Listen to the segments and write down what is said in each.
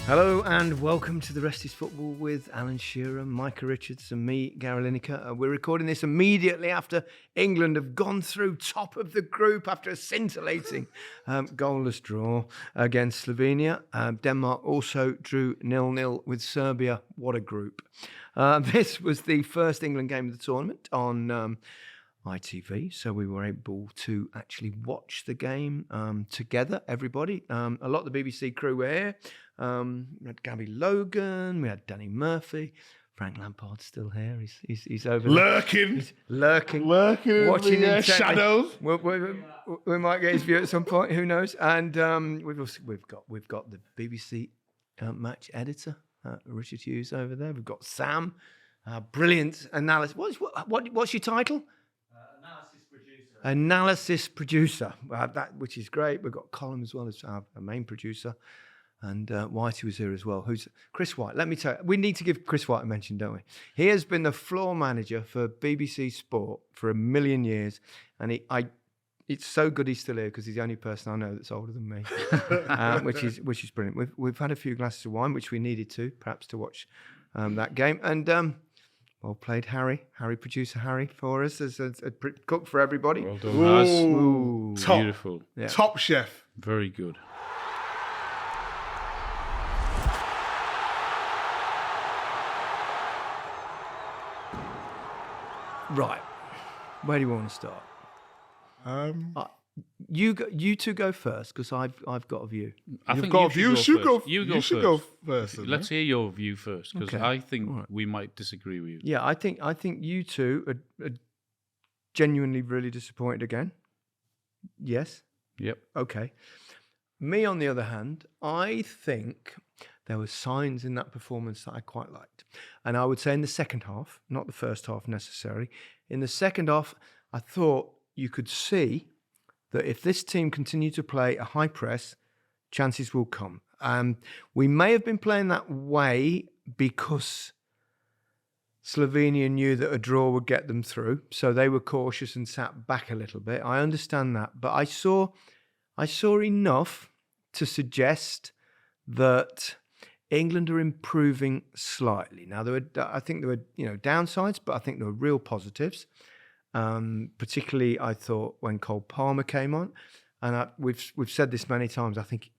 Hello and welcome to The Rest is Football with Alan Shearer, Micah Richards and me, Gary Lineker. We're recording this immediately after England have gone through top of the group after a scintillating goalless draw against Slovenia. Denmark also drew 0-0 with Serbia. What a group. This was the first England game of the tournament on ITV, so we were able to actually watch the game together, everybody. A lot of the BBC crew were here. We had Gabby Logan, we had Danny Murphy, Frank Lampard's still here. He's over lurking. He's lurking, watching in shadows. We might get his view at some point. Who knows? And we've got the BBC match editor, Richard Hughes, over there. We've got Sam, brilliant analysis. What's your title? Analysis producer, which is great. We've got Colin as well as our main producer, and Whitey was here as well. Who's Chris White? Let me tell you, we need to give Chris White a mention, don't we? He has been the floor manager for BBC Sport for 1,000,000 years, and it's so good he's still here because he's the only person I know that's older than me, which is brilliant. We've had a few glasses of wine, which we needed to perhaps to watch that game, and. Well played, Harry. Producer Harry, for us as a cook for everybody. Well done, Ooh. Top. Beautiful. Yeah. Top chef. Very good. Right. Where do you want to start? You two go first because I've got a view. You've got a view. You should go first. Let's hear your view first, because Okay. I think we might disagree with you. Yeah, I think you two are genuinely really disappointed again. Yes. Yep. Okay. Me, on the other hand, I think there were signs in that performance that I quite liked. And I would say in the second half, not the first half necessarily, in the second half, I thought you could see that if this team continued to play a high press, chances will come. We may have been playing that way because Slovenia knew that a draw would get them through, so they were cautious and sat back a little bit. I understand that, but I saw enough to suggest that England are improving slightly. Now, I think there were downsides, but I think there were real positives. Particularly, I thought when Cole Palmer came on, and we've said this many times. I think,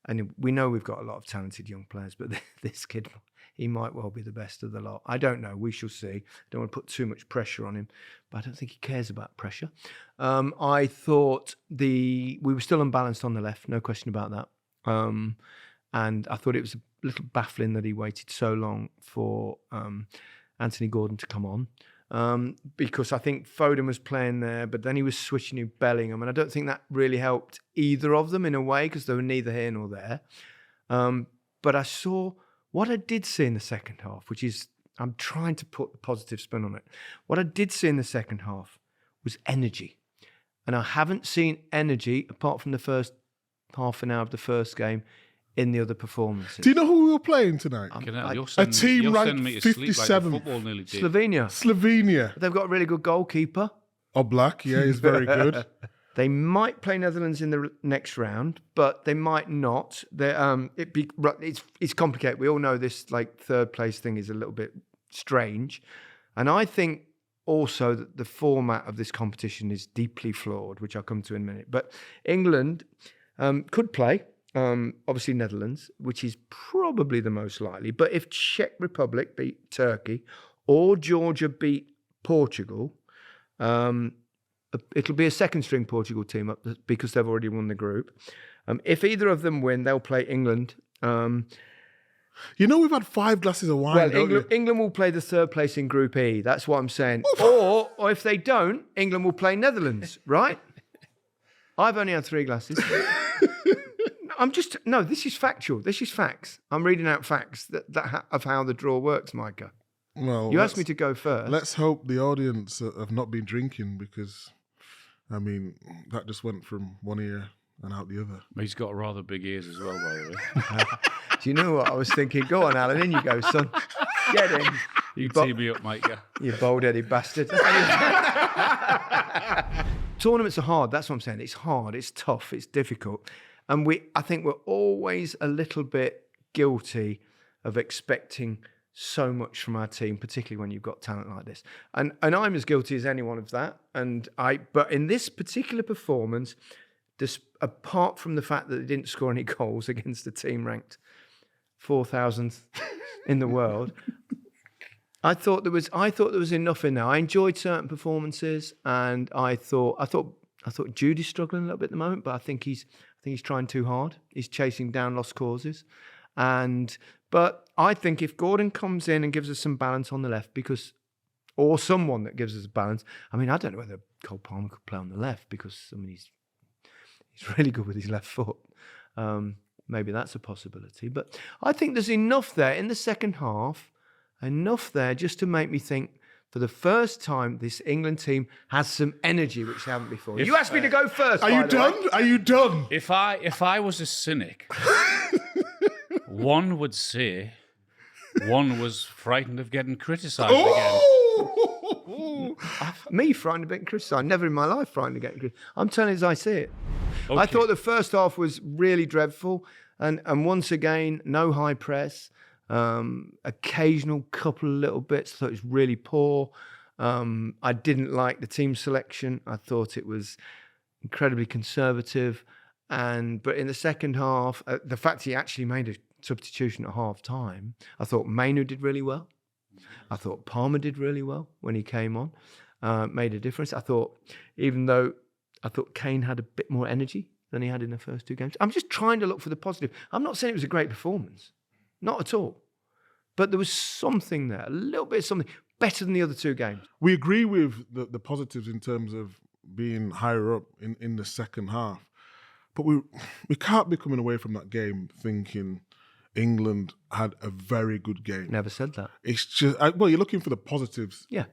and we know we've got a lot of talented young players, but this kid, he might well be the best of the lot. I don't know. We shall see. I don't want to put too much pressure on him, but I don't think he cares about pressure. I thought we were still unbalanced on the left, no question about that. And I thought it was a little baffling that he waited so long for Anthony Gordon to come on. Because I think Foden was playing there, but then he was switching to Bellingham, and I don't think that really helped either of them in a way because they were neither here nor there. But I saw what I did see in the second half, which is, I'm trying to put the positive spin on it. What I did see in the second half was energy, and I haven't seen energy apart from the first half an hour of the first game in the other performances. Do you know who we were playing tonight? A team ranked 57th. Slovenia. They've got a really good goalkeeper. Oblak, yeah, he's very good. They might play Netherlands in the next round, but they might not. It's complicated. We all know this third place thing is a little bit strange, and I think also that the format of this competition is deeply flawed, which I'll come to in a minute. But England could play. Obviously Netherlands, which is probably the most likely. But if Czech Republic beat Turkey or Georgia beat Portugal, it'll be a second-string Portugal team up because they've already won the group. If either of them win, they'll play England. We've had 5 glasses of wine. Well, England will play the third place in Group E. That's what I'm saying. Or if they don't, England will play Netherlands, right? I've only had 3 glasses. This is factual. This is facts. I'm reading out facts of how the draw works, Micah. Well, you asked me to go first. Let's hope the audience have not been drinking because, that just went from one ear and out the other. He's got rather big ears as well, by the way. Do you know what I was thinking? Go on, Alan, in you go, son. Get in. You tee me up, Micah. You bold-headed bastard. Tournaments are hard. That's what I'm saying. It's hard. It's tough. It's difficult. And I think we're always a little bit guilty of expecting so much from our team, particularly when you've got talent like this. And I'm as guilty as anyone of that. But in this particular performance, apart from the fact that they didn't score any goals against a team ranked 4,000th in the world, I thought there was enough in there. I enjoyed certain performances, and I thought Judy's struggling a little bit at the moment, but I think he's trying too hard. He's chasing down lost causes, but I think if Gordon comes in and gives us some balance on the left, or someone that gives us balance. I mean, I don't know whether Cole Palmer could play on the left because he's really good with his left foot. Maybe that's a possibility, but I think there's enough there in the second half. Enough there just to make me think, for the first time, this England team has some energy which they haven't before. You asked me to go first. Are you done? Are you done? If I was a cynic, one would say one was frightened of getting criticised again. Me frightened of getting criticised. Never in my life frightened of getting criticised. I'm telling you as I see it. Okay. I thought the first half was really dreadful, and once again, no high press. Occasional couple of little bits. I thought it was really poor. I didn't like the team selection. I thought it was incredibly conservative. But in the second half, the fact he actually made a substitution at half time, I thought Mainu did really well. I thought Palmer did really well when he came on, made a difference. I thought Kane had a bit more energy than he had in the first two games. I'm just trying to look for the positive. I'm not saying it was a great performance. Not at all. But there was something there, a little bit of something better than the other two games. We agree with the positives in terms of being higher up in the second half. But we can't be coming away from that game thinking England had a very good game. Never said that. It's just, you're looking for the positives. Yeah.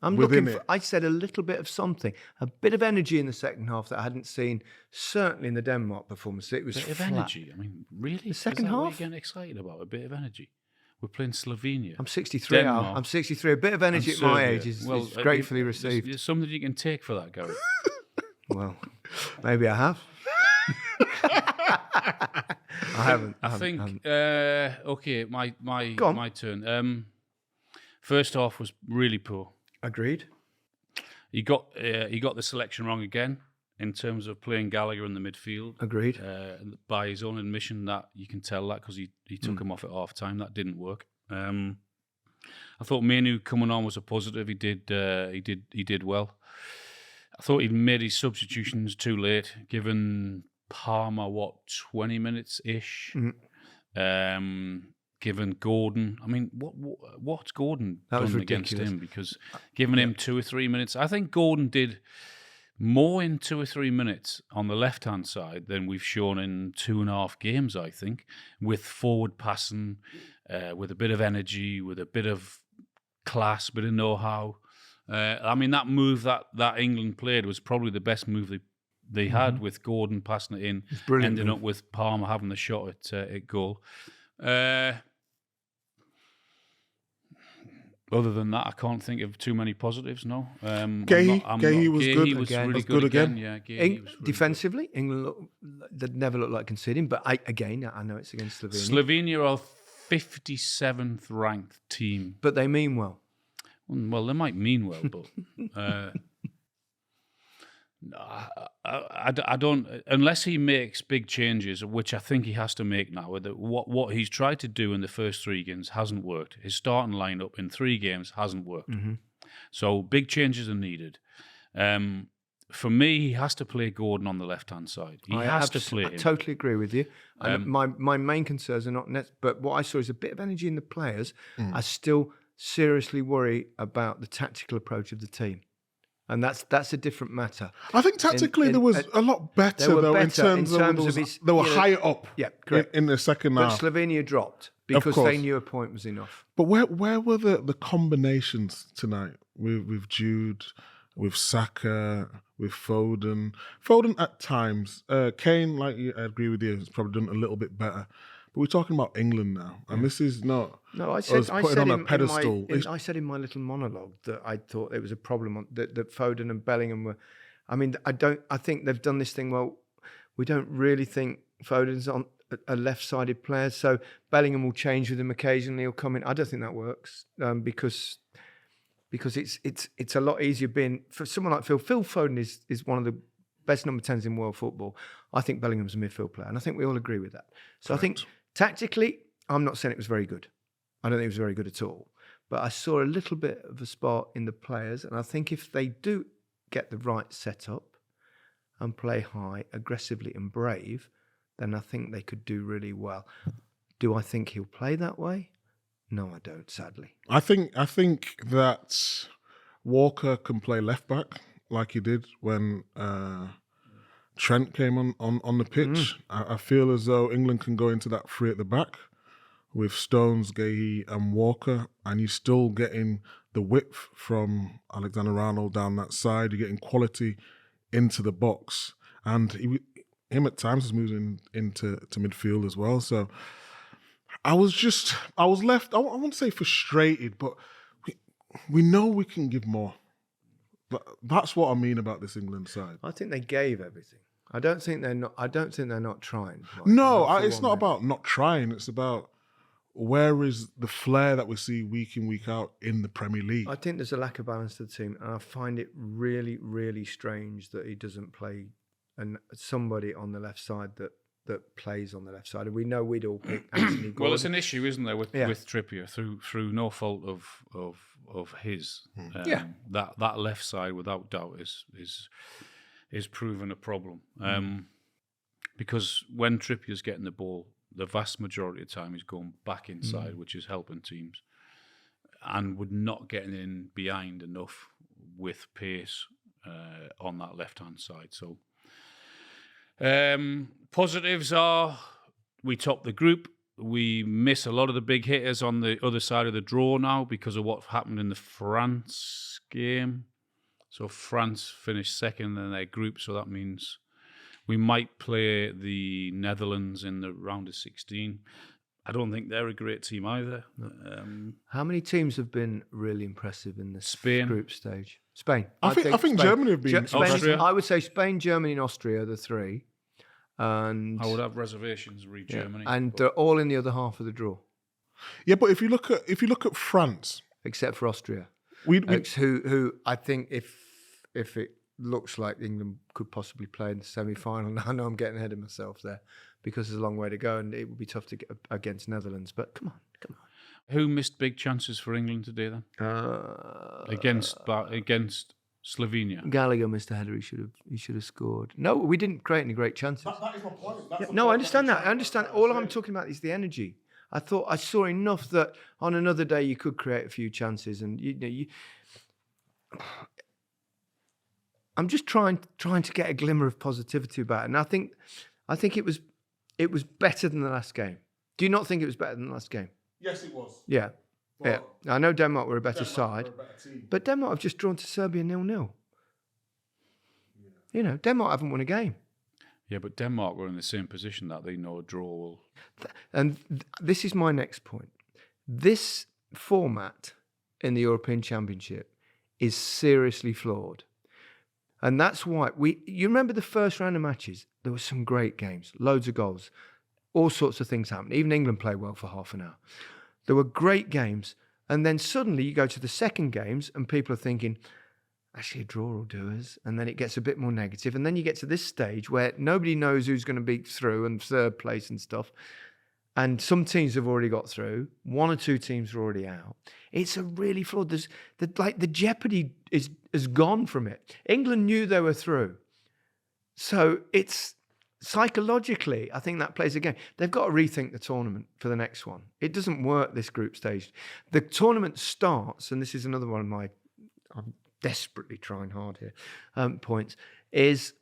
I'm within looking for, it. I said a little bit of something, a bit of energy in the second half that I hadn't seen, certainly in the Denmark performance. It was A bit of flat. energy. I mean, really? The second Is that what half? you're getting excited about? A bit of energy. We're playing Slovenia. I'm 63. Denmark. I'm 63. A bit of energy at and my Serbia. age is Well, gratefully received. There's something you can take for that, Gary. Well, maybe I have. I haven't. I think. Okay, my turn. First half was really poor. Agreed. He got the selection wrong again in terms of playing Gallagher in the midfield. Agreed. By his own admission, that you can tell that because he took him off at half time. That didn't work. I thought Mainu coming on was a positive. He did well. I thought he'd made his substitutions too late, given Palmer 20 minutes ish. Given Gordon, I mean, what's Gordon done against him? Because giving him 2 or 3 minutes, I think Gordon did more in 2 or 3 minutes on the left-hand side than we've shown in 2.5 games, I think, with forward passing, with a bit of energy, with a bit of class, bit of know-how. I mean, that move that England played was probably the best move they had, with Gordon passing it in, ending up with Palmer having the shot at goal. Other than that, I can't think of too many positives. No, Gahey was good. He was really was good good again. again. Yeah, Gahey was really defensively, England they'd never looked like conceding. But I know it's against Slovenia. Slovenia are 57th ranked team. But they mean well. Well, they might mean well, but I don't. Unless he makes big changes, which I think he has to make now. What he's tried to do in the first 3 games hasn't worked. His starting lineup in 3 games hasn't worked. So big changes are needed. For me, he has to play Gordon on the left-hand side. He has to play him. I totally agree with you. My main concerns are not but what I saw is a bit of energy in the players. I still seriously worry about the tactical approach of the team. And that's a different matter. I think tactically there was a lot better, though, in terms of they were higher up in the second half. But Slovenia dropped because they knew a point was enough. But where were the combinations tonight with Jude, with Saka, with Foden? Foden at times. Kane, I agree with you, has probably done a little bit better. But we're talking about England now, and this is not. No, I said on a pedestal. I said in my little monologue that I thought there was a problem that Foden and Bellingham were. I mean, I think they've done this thing well. We don't really think Foden's a left-sided player. So Bellingham will change with him occasionally. He'll come in. I don't think that works because it's a lot easier being for someone like Phil. Phil Foden is one of the best number 10s in world football. I think Bellingham's a midfield player, and I think we all agree with that. So Correct. I think tactically, I'm not saying it was very good. I don't think it was very good at all. But I saw a little bit of a spark in the players, and I think if they do get the right setup and play high, aggressively and brave, then I think they could do really well. Do I think he'll play that way? No, I don't, sadly. I think that Walker can play left back like he did when Trent came on the pitch. I feel as though England can go into that three at the back with Stones, Gahey and Walker, and you're still getting the width from Alexander-Arnold down that side. You're getting quality into the box. And him at times has moved into midfield as well. So I was left, I won't say frustrated, but we know we can give more. That's what I mean about this England side. I think they gave everything. I don't think they're not trying. No, it's not about not trying. It's about where is the flair that we see week in, week out in the Premier League. I think there's a lack of balance to the team, and I find it really, really strange that he doesn't play somebody on the left side that plays on the left side. And we know we'd all pick Anthony Gordon. Well, it's an issue, isn't there, with Trippier through no fault of his. That left side, without doubt, is proven a problem. Because when Trippier's getting the ball, the vast majority of the time he's going back inside, which is helping teams, and would not getting in behind enough with pace on that left-hand side. So positives are we top the group. We miss a lot of the big hitters on the other side of the draw now because of what happened in the France game. So France finished second in their group, so that means we might play the Netherlands in the round of 16. I don't think they're a great team either. How many teams have been really impressive in the group stage? Spain. I think Germany have been. Austria. I would say Spain, Germany, and Austria are the three. And I would have reservations re Germany. And they're all in the other half of the draw. Yeah, but if you look at France, except for Austria, who I think if it looks like England could possibly play in the semi-final. I know I'm getting ahead of myself there because there's a long way to go and it would be tough to get against Netherlands. But come on. Who missed big chances for England today then? Against Slovenia. Gallagher missed a header. He should have scored. No, we didn't create any great chances. that is my point. I understand that. I understand. All I'm talking about is the energy. I thought I saw enough that on another day you could create a few chances, and I'm just trying to get a glimmer of positivity about it, and I think it was better than the last game. Do you not think it was better than the last game? Yes, it was. Yeah. Well, I know Denmark were a better side, but Denmark have just drawn to Serbia 0-0. Yeah. Denmark haven't won a game. Yeah, but Denmark were in the same position that they know a draw will. And this is my next point. This format in the European Championship is seriously flawed. And that's why you remember the first round of matches, there were some great games, loads of goals, all sorts of things happened. Even England played well for half an hour. There were great games. And then suddenly you go to the second games and people are thinking, actually a draw will do us. And then it gets a bit more negative. And then you get to this stage where nobody knows who's going to be through and third place and stuff. And some teams have already got through. One or two teams are already out. It's a really flawed. The jeopardy is gone from it. England knew they were through. So it's psychologically, I think that plays a game. They've got to rethink the tournament for the next one. It doesn't work, this group stage. The tournament starts, and this is another one of my, I'm desperately trying hard here, points, is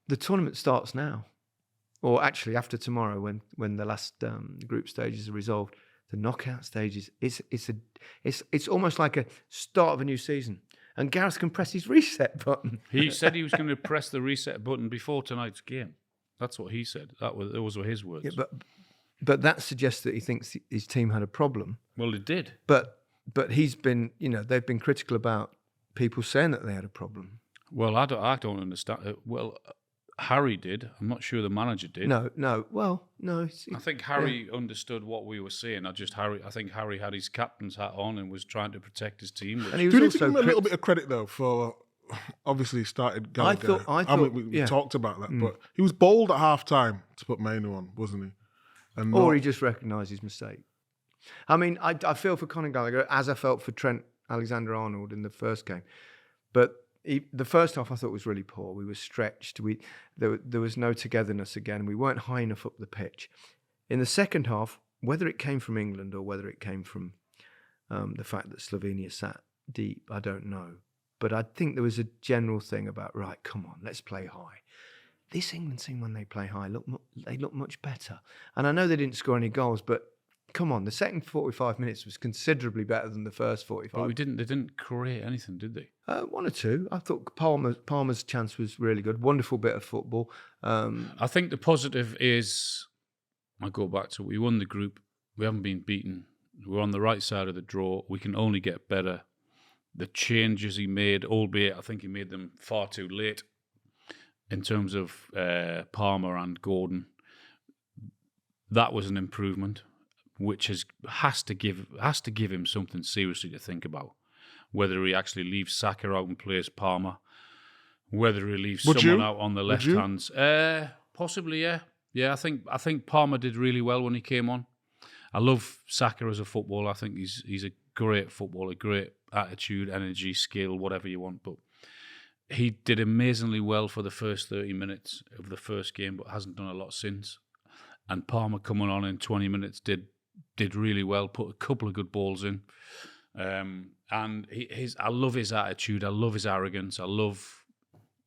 the tournament starts now. Or actually after tomorrow when the last group stages are resolved. The knockout stages, it's almost like a start of a new season. And Gareth can press his reset button. He said he was going to press the reset button before tonight's game. That's what he said. Those were his words. Yeah, but that suggests that he thinks his team had a problem. Well, it did. But he's been, they've been critical about people saying that they had a problem. Well, I don't understand. Well, Harry did. I'm not sure the manager did. No. Well, no. I think Harry understood what we were saying. I think Harry had his captain's hat on and was trying to protect his team. And he was Do you need to also give him a little bit of credit though for obviously he started Gallagher. I thought we talked about that, but he was bold at half time to put Mainu on, wasn't he? And or he just recognised his mistake. I mean, I feel for Conor Gallagher as I felt for Trent Alexander-Arnold in the first game, but the first half I thought was really poor. We were stretched. There was no togetherness again. We weren't high enough up the pitch. In the second half, whether it came from England or whether it came from the fact that Slovenia sat deep, I don't know. But I think there was a general thing about, right, come on, let's play high. This England team, when they play high, they look much better. And I know they didn't score any goals, but come on, the second 45 minutes was considerably better than the first 45. But they didn't create anything, did they? One or two. I thought Palmer's chance was really good. Wonderful bit of football. I think the positive is, I go back to, we won the group. We haven't been beaten. We're on the right side of the draw. We can only get better. The changes he made, albeit I think he made them far too late in terms of Palmer and Gordon. That was an improvement, which has to give him something seriously to think about. Whether he actually leaves Saka out and plays Palmer, whether he leaves someone out on the left hands, possibly, yeah. Yeah, I think Palmer did really well when he came on. I love Saka as a footballer. I think he's a great footballer, great attitude, energy, skill, whatever you want. But he did amazingly well for the first 30 minutes of the first game, but hasn't done a lot since. And Palmer coming on in 20 minutes did really well, put a couple of good balls in. And I love his attitude. I love his arrogance. I love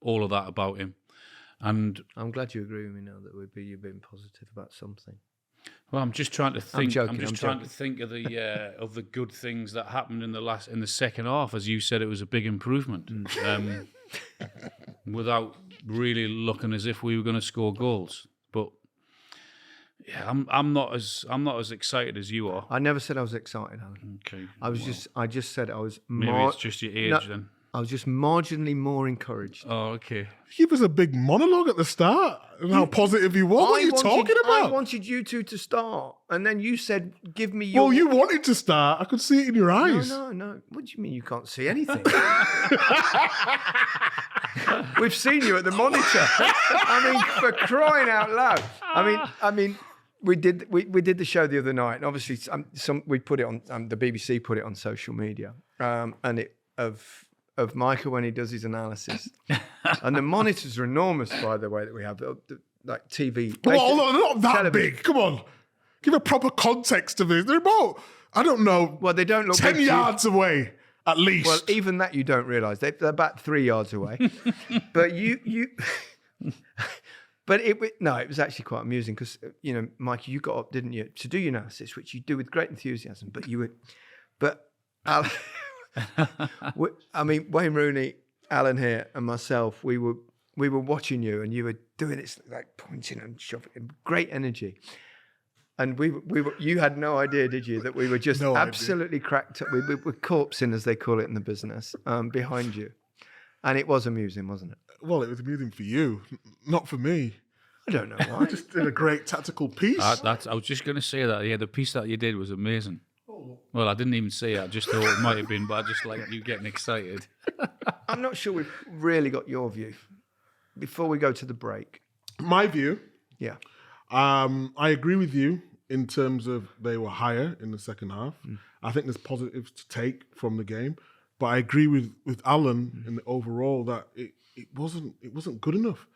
all of that about him. And I'm glad you agree with me now that you're being positive about something. Well, I'm just trying to think. I'm trying to think of the good things that happened in the second half. As you said, it was a big improvement, without really looking as if we were going to score goals. But yeah, I'm not as excited as you are. I never said I was excited, Alan. Okay, I just said I was. Maybe it's just your age then. I was just marginally more encouraged. Oh, okay. He was a big monologue at the start and how positive he was. What are you talking about? I wanted you two to start, and then you said, "Give me your." Well, you wanted to start. I could see it in your eyes. No. What do you mean you can't see anything? We've seen you at the monitor. I mean, for crying out loud. I mean. We did the show the other night, and obviously we put it on. The BBC put it on social media, and it of Micah when he does his analysis, and the monitors are enormous, by the way, that we have, like TV. Well, not that television. Big. Come on, give a proper context to this. They're about, I don't know. Well, they don't look 10 yards away at least. Well, even that you don't realise they're about 3 yards away, but you. But it was actually quite amusing because, Mike, you got up, didn't you, to do your analysis, which you do with great enthusiasm. Wayne Rooney, Alan here, and myself, we were watching you, and you were doing this like pointing and shoving, great energy. And you had no idea, did you, that we were just absolutely cracked up. We were corpsing, as they call it in the business, behind you. And it was amusing, wasn't it? Well, it was amusing for you, not for me. I don't know why. Just did a great tactical piece. I was just going to say that. Yeah, the piece that you did was amazing. Well, I didn't even say it. I just thought it might have been, but I just like you getting excited. I'm not sure we've really got your view. Before we go to the break. My view? Yeah. I agree with you in terms of they were higher in the second half. I think there's positives to take from the game. But I agree with Alan in the overall that it wasn't good enough.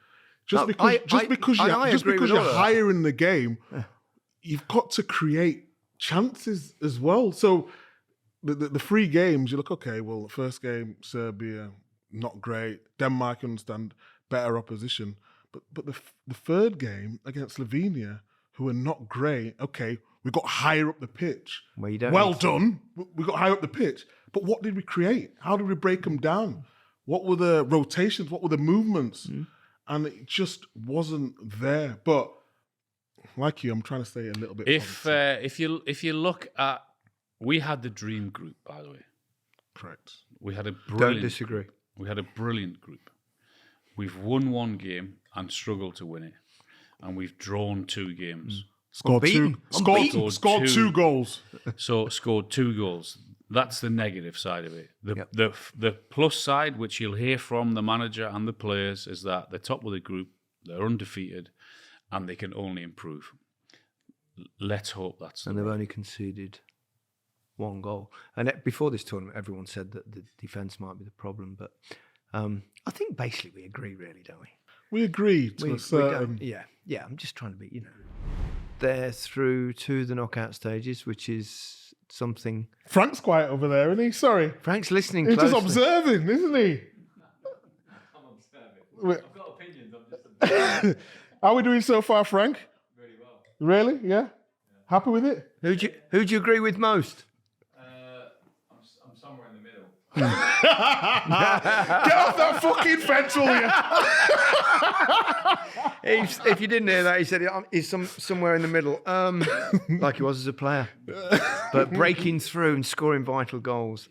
Just because you're higher in the game, you've got to create chances as well. So the three games, you look, okay, well, the first game, Serbia, not great. Denmark, I understand, better opposition. But the third game against Slovenia, who are not great, okay, we got higher up the pitch. Well done. We got higher up the pitch. But what did we create? How did we break them down? What were the rotations? What were the movements? And it just wasn't there. But like you, I'm trying to stay a little bit. If you look at, we had the dream group, by the way. Correct. We had a brilliant. Don't disagree. We had a brilliant group. We've won one game. and struggled to win it. And we've drawn 2 games. Scored Unbeaten. Scored 2 goals. So scored 2 goals. That's the negative side of it. Yep. The plus side, which you'll hear from the manager and the players, is that they're top of the group, they're undefeated, and they can only improve. Let's hope that's And they've only conceded 1 goal. And before this tournament, everyone said that the defence might be the problem. But I think basically we agree, really, don't we? We agree to a certain... Yeah, I'm just trying to be, they're through to the knockout stages, which is something... Frank's quiet over there, isn't he? Sorry. Frank's listening He's closely. just observing, isn't he? I'm observing. I've got opinions, I'm just... How are we doing so far, Frank? Really well. Really? Yeah? Happy with it? Who'd you agree with most? I'm somewhere in the middle. Get off that fucking fence, will you? If you didn't hear that, he said he's somewhere in the middle, like he was as a player, but breaking through and scoring vital goals.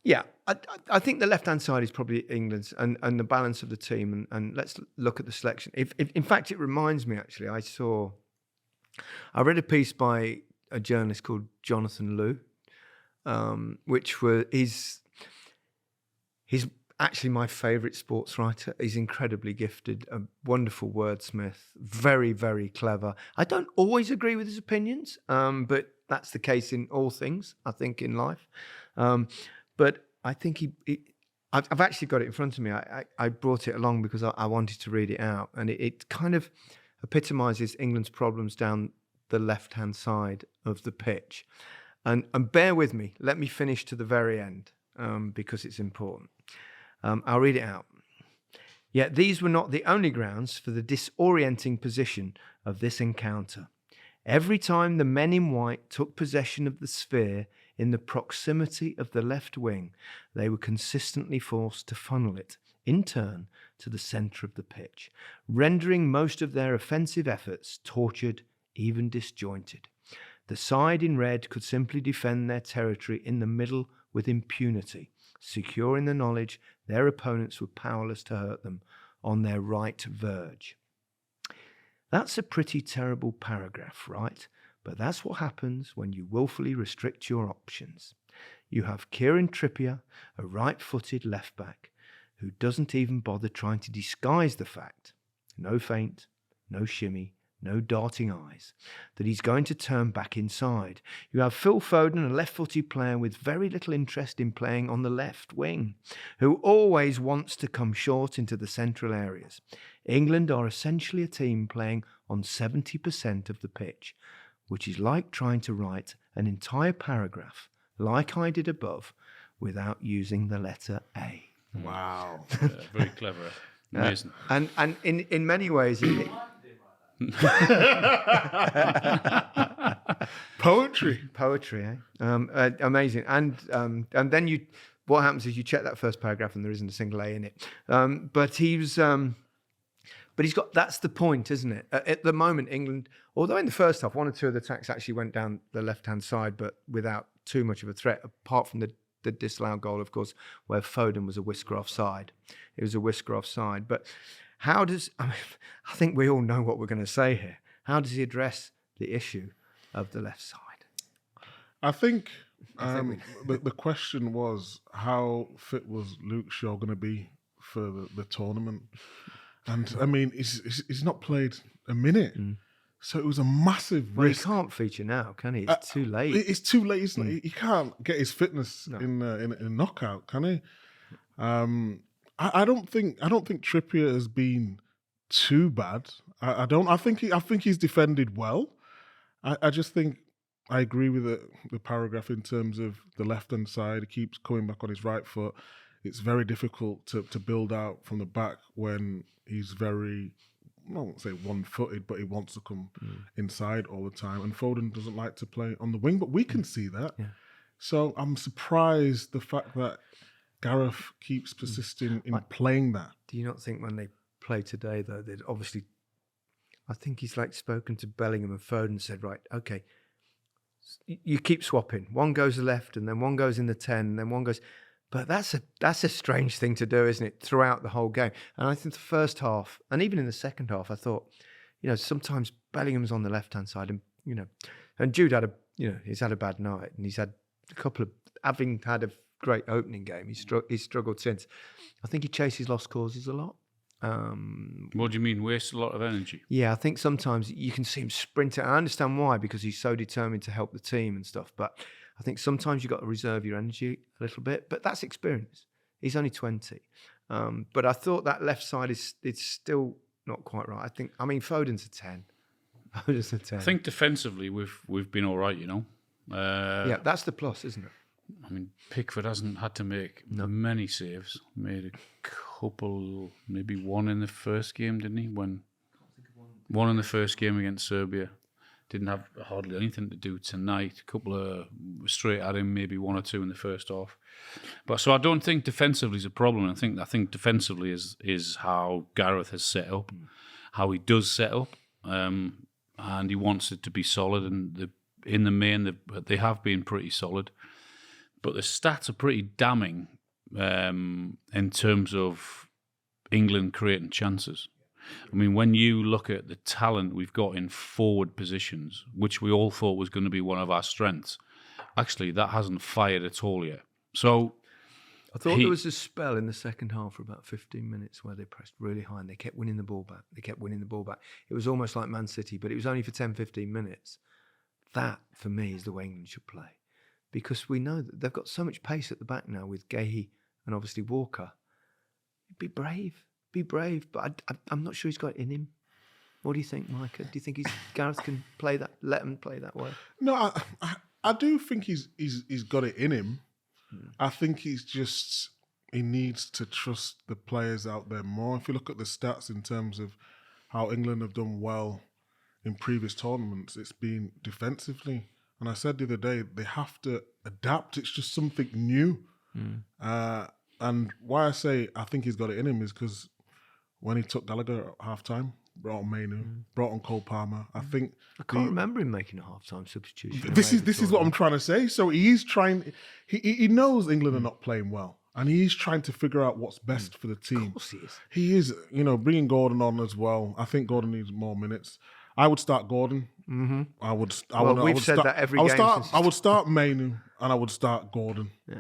Yeah, I think the left-hand side is probably England's and the balance of the team. And let's look at the selection. If in fact, it reminds me, actually, I read a piece by a journalist called Jonathan Liu, which he's actually my favourite sports writer. He's incredibly gifted, a wonderful wordsmith, very, very clever. I don't always agree with his opinions, but that's the case in all things, I think, in life. But I think I've actually got it in front of me. I brought it along because I wanted to read it out. And it kind of epitomises England's problems down the left-hand side of the pitch. And bear with me. Let me finish to the very end because it's important. I'll read it out. Yet these were not the only grounds for the disorienting position of this encounter. Every time the men in white took possession of the sphere in the proximity of the left wing, they were consistently forced to funnel it, in turn, to the centre of the pitch, rendering most of their offensive efforts tortured, even disjointed. The side in red could simply defend their territory in the middle with impunity, secure in the knowledge their opponents were powerless to hurt them on their right verge. That's a pretty terrible paragraph, right? But that's what happens when you willfully restrict your options. You have Kieran Trippier, a right-footed left-back, who doesn't even bother trying to disguise the fact, no feint, no shimmy, no darting eyes, that he's going to turn back inside. You have Phil Foden, a left-footed player with very little interest in playing on the left wing, who always wants to come short into the central areas. England are essentially a team playing on 70% of the pitch, which is like trying to write an entire paragraph, like I did above, without using the letter A. Wow. Very clever. Amazing. And in many ways... Poetry, eh? Amazing. And then what happens is you check that first paragraph and there isn't a single A in it. But he's got, that's the point, isn't it? At the moment, England, although in the first half, 1 or 2 of the attacks actually went down the left-hand side, but without too much of a threat, apart from the disallowed goal, of course, where Foden was a whisker offside. It was a whisker offside. But I think we all know what we're going to say here. How does he address the issue of the left side? I think the question was, how fit was Luke Shaw going to be for the tournament? And I mean, he's not played a minute. So it was a massive risk. He can't feature now, can he? It's too late. It's too late, isn't it? He can't get his fitness in a knockout, can he? I don't think Trippier has been too bad. I think he's defended well. I just think I agree with the paragraph in terms of the left-hand side. He keeps coming back on his right foot. It's very difficult to build out from the back when he's very, I won't say one-footed, but he wants to come inside all the time. And Foden doesn't like to play on the wing, but we can see that. Yeah. So I'm surprised the fact that Gareth keeps persisting in playing that. Do you not think when they play today, though, they'd obviously... I think he's spoken to Bellingham and Foden and said, right, okay, you keep swapping. One goes left and then one goes in the 10 and then one goes... But that's a strange thing to do, isn't it? Throughout the whole game. And I think the first half, and even in the second half, I thought, sometimes Bellingham's on the left-hand side, and Jude he's had a bad night, and he's had a couple of, having had a great opening game, he's struggled since. I think he chases lost causes a lot. What do you mean, waste a lot of energy? Yeah, I think sometimes you can see him sprinting. I understand why, because he's so determined to help the team and stuff, but I think sometimes you've got to reserve your energy a little bit, but that's experience. He's only 20. But I thought that left side it's still not quite right. Foden's a 10. Foden's a 10. I think defensively we've been all right, yeah, that's the plus, isn't it? Pickford hasn't had to make many saves. Made a couple, maybe one in the first game, didn't he? One in the first game against Serbia. Didn't have hardly anything to do tonight. A couple of straight at him, maybe one or two in the first half. But so I don't think defensively is a problem. I think defensively is how Gareth has set up, how he does set up, and he wants it to be solid. And in the main, they have been pretty solid. But the stats are pretty damning in terms of England creating chances. When you look at the talent we've got in forward positions, which we all thought was going to be one of our strengths, actually that hasn't fired at all yet. So I thought there was a spell in the second half for about 15 minutes where they pressed really high and they kept winning the ball back. It was almost like Man City, but it was only for 10, 15 minutes. That, for me, is the way England should play. Because we know that they've got so much pace at the back now with Gahey and obviously Walker. Be brave. But I'm not sure he's got it in him. What do you think, Micah? Do you think Gareth can play that? Let him play that way? No, I do think he's got it in him. I think he needs to trust the players out there more. If you look at the stats in terms of how England have done well in previous tournaments, it's been defensively. And I said the other day, they have to adapt. It's just something new. And why I say I think he's got it in him is because when he took Gallagher at half-time, brought on Mainu, brought on Cole Palmer, I think... I can't remember him making a half-time substitution. This is what I'm trying to say. So he's trying... He knows England are not playing well. And he's trying to figure out what's best for the team. Of course he is. He is, bringing Gordon on as well. I think Gordon needs more minutes. I would start Gordon. Mm-hmm. I would said that every game. I would start Mainu and I would start Gordon. Yeah.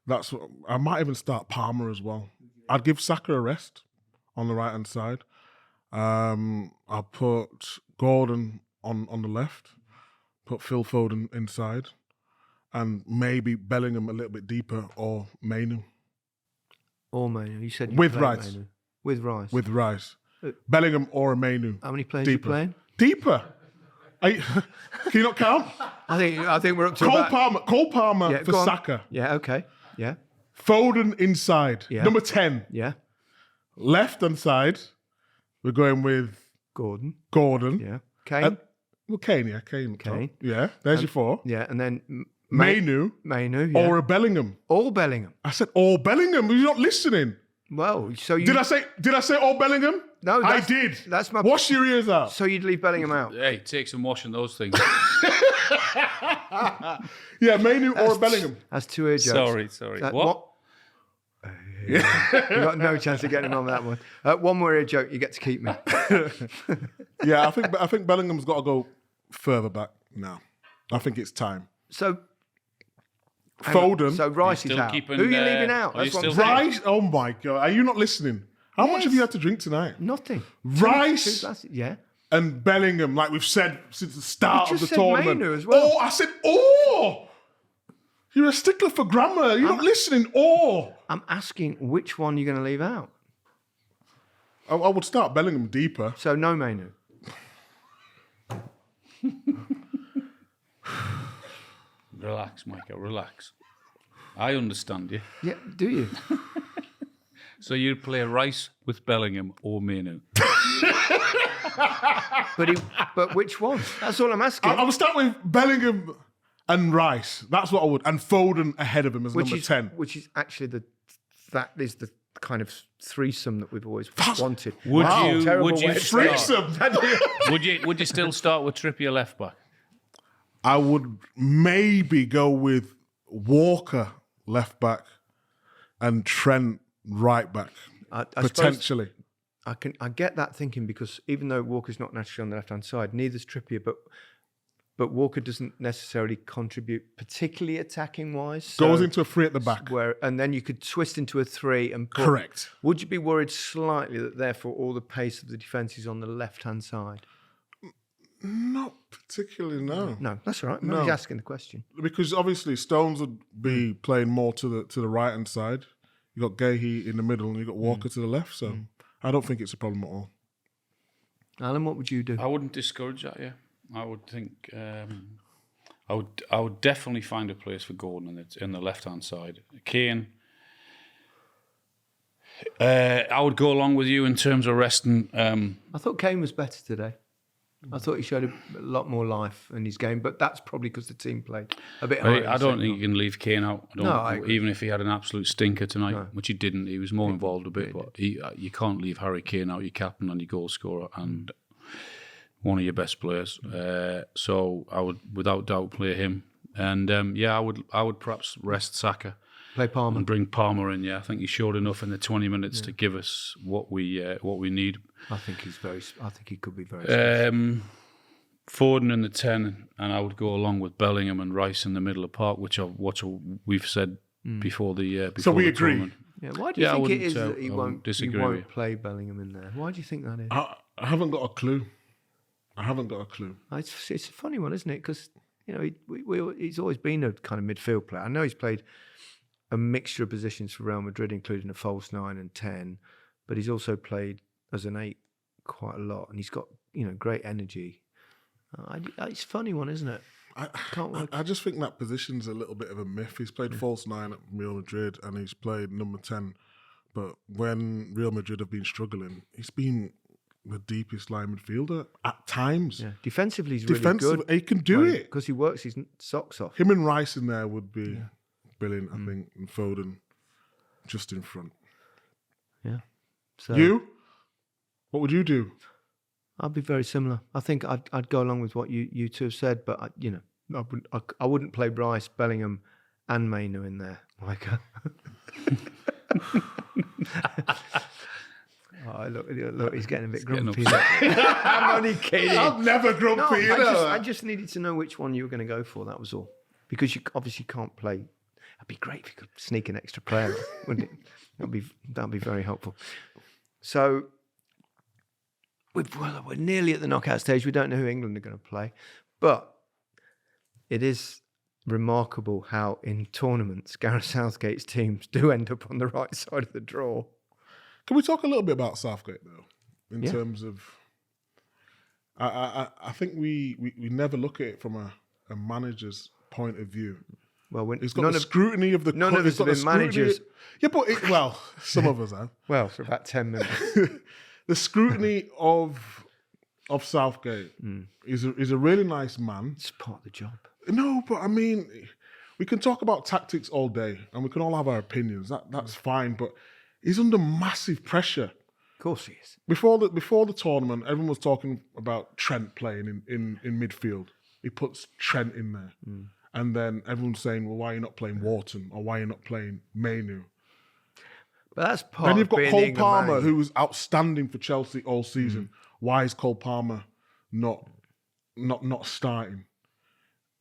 That's what I might even start Palmer as well. I'd give Saka a rest on the right hand side. I'll put Gordon on the left. Put Phil Foden inside, and maybe Bellingham a little bit deeper, or Mainu. Or Mainu. You said with Rice. Mainu. With Rice. With Rice. Bellingham or a Mainu. How many players are you playing? Deeper. Can you not count? I think we're up to Cole Palmer for Saka. Yeah, okay. Yeah. Foden inside. Yeah. Number 10. Yeah. Left hand side, we're going with Gordon. Yeah. Kane. Kane. Yeah. There's your 4. Yeah, and then Mainu. Yeah. Or a Bellingham. All Bellingham. I said all Bellingham. You're not listening. Well, so you... Did I say all Bellingham? No, I did. That's my... Wash your ears out. So you'd leave Bellingham out? Hey, take some washing those things. Yeah, Mainu or Bellingham. That's 2 ear jokes. Sorry. What? You got no chance of getting him on that one. One more ear joke, you get to keep me. Yeah, I think Bellingham's got to go further back now. I think it's time. So Foden. So Rice is out. Who are you leaving out? That's what I'm saying. Rice. Oh my God, are you not listening? How much have you had to drink tonight? Nothing. Rice. Two yeah. And Bellingham, like we've said since the start of the tournament. Mainu as well. Oh, I said, oh! You're a stickler for grammar. You're not listening. Oh! I'm asking which one you're going to leave out. I would start Bellingham deeper. So no Mainu. Relax, Micah, relax. I understand you. Yeah, do you? So you'd play Rice with Bellingham or Mainu? But which one? That's all I'm asking. I would start with Bellingham and Rice. That's what I would. And Foden ahead of him as number 10. Which is actually the kind of threesome that we've always wanted. Would you threesome? would you still start with Trippier left back? I would maybe go with Walker left back and Trent right back, I potentially. I get that thinking because even though Walker's not naturally on the left-hand side, neither's Trippier, but Walker doesn't necessarily contribute particularly attacking-wise. Goes into a 3 at the back. And then you could twist into a 3 and put... Correct. Would you be worried slightly that therefore all the pace of the defence is on the left-hand side? Not particularly, no. No, that's all right. I'm No. only asking the question. Because obviously Stones would be playing more to the right-hand side. You got Gahey in the middle and you got Walker to the left, so I don't think it's a problem at all. Alan, what would you do? I wouldn't discourage that. Yeah, I would think I would definitely find a place for Gordon in the left hand side. Kane, I would go along with you in terms of resting. I thought Kane was better today. I thought he showed a lot more life in his game, but that's probably because the team played a bit higher. I don't think you can leave Kane out. I agree. Even if he had an absolute stinker tonight, which he didn't. He was more involved a bit, but you can't leave Harry Kane out, your captain and your goal scorer and one of your best players. So I would, without doubt, play him. And I would perhaps rest Saka. Play Palmer and bring Palmer in. Yeah, I think he showed enough in the 20 minutes to give us what we need. I think he could be very. Foden in the 10, and I would go along with Bellingham and Rice in the middle of the park, which we've said before the. Before So we the agree. tournament. Yeah, why do you think it is that he I won't disagree with you. play Bellingham in there? Why do you think that is? I haven't got a clue. It's a funny one, isn't it? Because he's always been a kind of midfield player. I know he's played a mixture of positions for Real Madrid, including a false 9 and 10, but he's also played as an 8 quite a lot, and he's got great energy. It's a funny one, isn't it? I just think that position's a little bit of a myth. He's played false 9 at Real Madrid and he's played number 10, but when Real Madrid have been struggling, he's been the deepest line midfielder at times. Yeah. Defensively, he's really good. He can do it because he works his socks off. Him and Rice in there would be brilliant, I think, and Foden just in front. Yeah. So you? What would you do? I'd be very similar. I think I'd go along with what you two have said, but I wouldn't play Rice, Bellingham, and Mainu in there, Micah. Oh, look, he's getting a bit grumpy. I'm only kidding. I'm never grumpy. I just needed to know which one you were going to go for. That was all, because you obviously can't play. It'd be great if you could sneak an extra player, wouldn't it? That'd be very helpful. So we're nearly at the knockout stage. We don't know who England are going to play, but it is remarkable how in tournaments Gareth Southgate's teams do end up on the right side of the draw. Can we talk a little bit about Southgate though, in terms of? I think we never look at it from a manager's point of view. Well, he's got the scrutiny of the. None of us have been managers. Yeah, but some of us have. Well, for about 10 minutes. The scrutiny of Southgate is a really nice man. It's part of the job. No, but I mean, we can talk about tactics all day, and we can all have our opinions. That's fine, but he's under massive pressure. Of course he is. Before the tournament, everyone was talking about Trent playing in midfield. He puts Trent in there. And then everyone's saying, well, why are you not playing Wharton? Or why are you not playing Mainu? But that's part Then you've got being Cole England Palmer, manager. who was outstanding for Chelsea all season. Why is Cole Palmer not starting?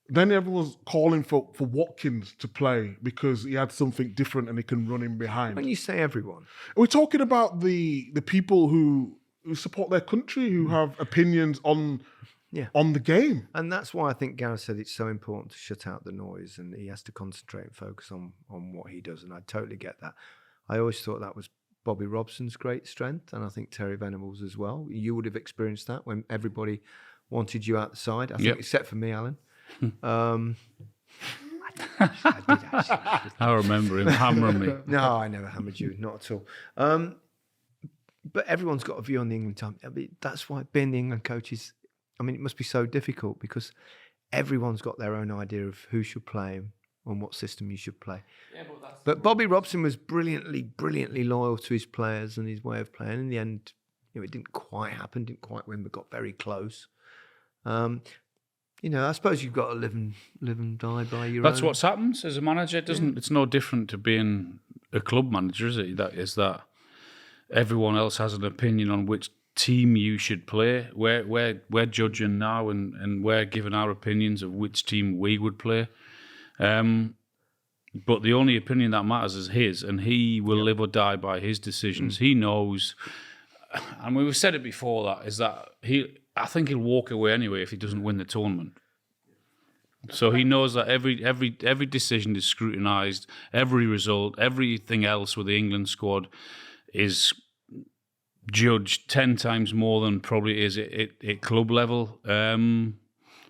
Then everyone's calling for Watkins to play because he had something different and he can run in behind. When you say everyone, We're talking about the people who support their country, who have opinions on the game. and that's why I think Gareth said it's so important to shut out the noise and he has to concentrate and focus on what he does. And I totally get that. I always thought that was Bobby Robson's great strength, and I think Terry Venables as well. You would have experienced that when everybody wanted you out the side, I think, except for me, Alan. I did actually. I remember him hammering me. No, I never hammered you, not at all. But everyone's got a view on the England team. I mean, that's why being the England coach is, I mean, it must be so difficult because everyone's got their own idea of who should play and what system you should play. Yeah, But Bobby Robson was brilliantly loyal to his players and his way of playing. In the end, it didn't quite happen, didn't quite win, but got very close. I suppose you've got to live and die by your That's own. what's happened as a manager. It's no different to being a club manager, is it? That everyone else has an opinion on which team you should play. We're judging now, and we're giving our opinions of which team we would play. But the only opinion that matters is his, and he will live or die by his decisions. He knows, and we've said it before, I think he'll walk away anyway if he doesn't win the tournament. So he knows that every decision is scrutinised, every result, everything else with the England squad is judged 10 times more than probably is at club level,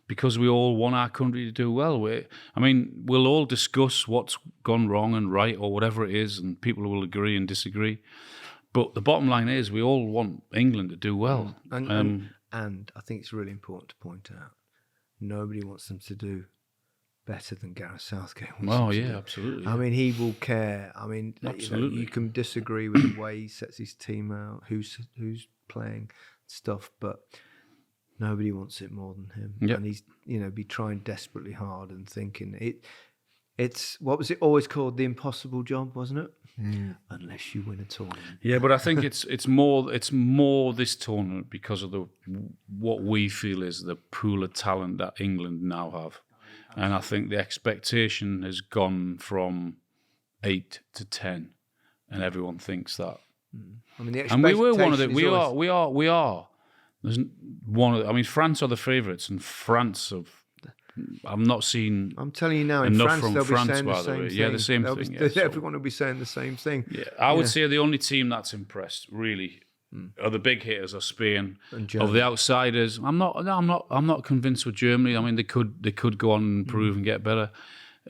because we all want our country to do well. We'll all discuss what's gone wrong and right or whatever it is, and people will agree and disagree. But the bottom line is we all want England to do well. And I think it's really important to point out, nobody wants them to do better than Gareth Southgate wants them to do. Absolutely. I mean, he will care. I mean, absolutely. You can disagree with the way he sets his team out, who's playing stuff, but nobody wants it more than him. Yep. And he's, be trying desperately hard and thinking it's what was it always called? The impossible job, wasn't it? Unless you win a tournament. Yeah, but I think it's more this tournament because of what we feel is the pool of talent that England now have. And I think the expectation has gone from 8 to 10, and everyone thinks that. I mean, the and we were one of the. expectation We are. There's one of. I mean, France are the favourites, and France have. I'm not seeing. I'm telling you now, in enough France, from they'll be France, saying the by the same way. thing. Yeah, the same thing. Yeah, so- everyone will be saying the same thing. Yeah, I would say the only team that's impressed really are the big hitters are Spain. And Germany. Of the outsiders, I'm not convinced with Germany. I mean, they could go on and improve and get better.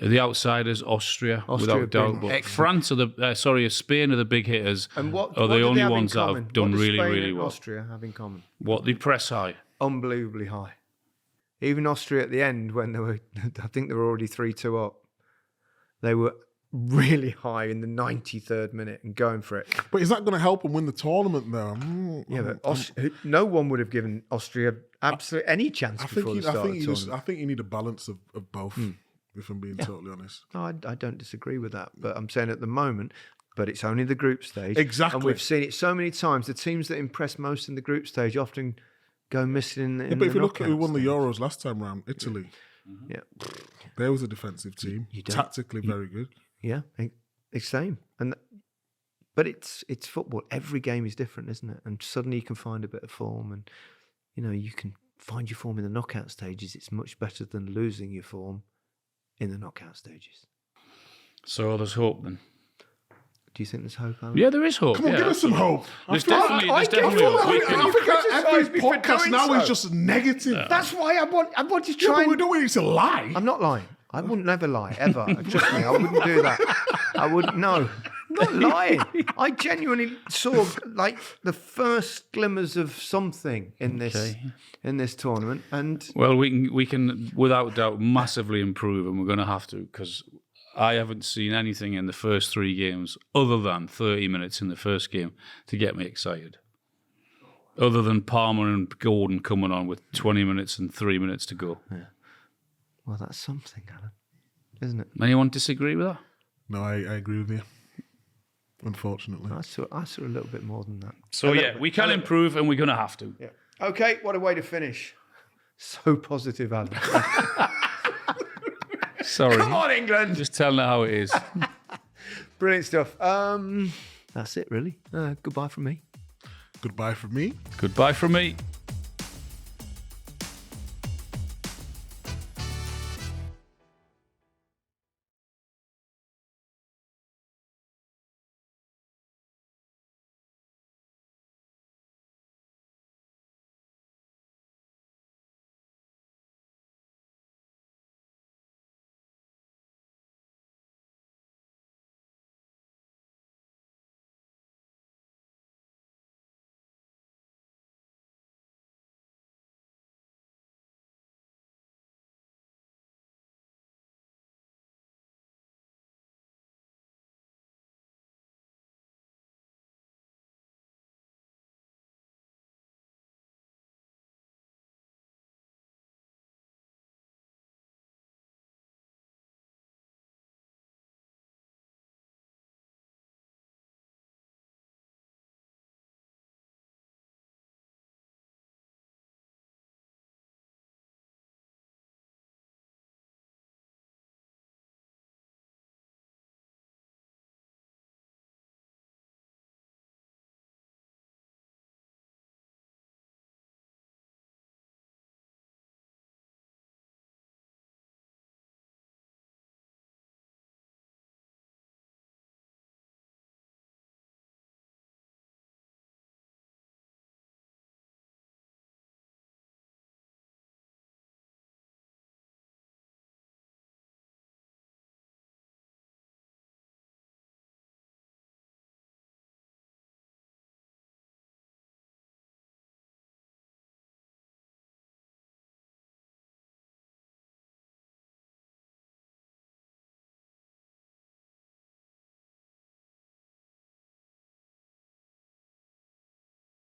The outsiders, Austria without doubt. But excellent. France are Spain are the big hitters. And what are do the they only have in ones that common? have done What do really, Spain really and well. Austria have in common? What they press high. Unbelievably high. Even Austria at the end, when I think they were already 3-2 up, they were really high in the 93rd minute and going for it. But is that going to help them win the tournament, though? Yeah, but no one would have given Austria absolutely any chance before the start of the tournament. I think you need a balance of both, if I'm being totally honest. No, I don't disagree with that, but I'm saying at the moment, but it's only the group stage. Exactly. And we've seen it so many times. The teams that impress most in the group stage often go missing in But if you look at who won the stage. Euros last time round, Italy. Yeah. There was a defensive team, tactically very good. Yeah, it's same. But it's football. Every game is different, isn't it? And suddenly you can find a bit of form, and you can find your form in the knockout stages. It's much better than losing your form in the knockout stages. So there's hope then. Do you think there's hope, Alan? Yeah, there is hope. Come on, give us some hope. There's definitely hope. I think every podcast now is just negative. That's why I want to try. Yeah, but we don't want you to lie. I'm not lying. I wouldn't never lie, ever. Trust me, I wouldn't do that. I wouldn't, no. I'm not lying. I genuinely saw like the first glimmers of something in this tournament. And well, we can without doubt massively improve, and we're going to have to, because I haven't seen anything in the first 3 games other than 30 minutes in the first game to get me excited. Other than Palmer and Gordon coming on with 20 minutes and 3 minutes to go. Yeah. Well, that's something, Alan, isn't it? Anyone disagree with that? No, I agree with you. Unfortunately. I saw a little bit more than that. So yeah, we can improve, and we're going to have to. Yeah. Okay, what a way to finish. So positive, Alan. Sorry. Come on, England. Just telling it how it is. Brilliant stuff. That's it, really. Goodbye from me. Goodbye from me. Goodbye from me.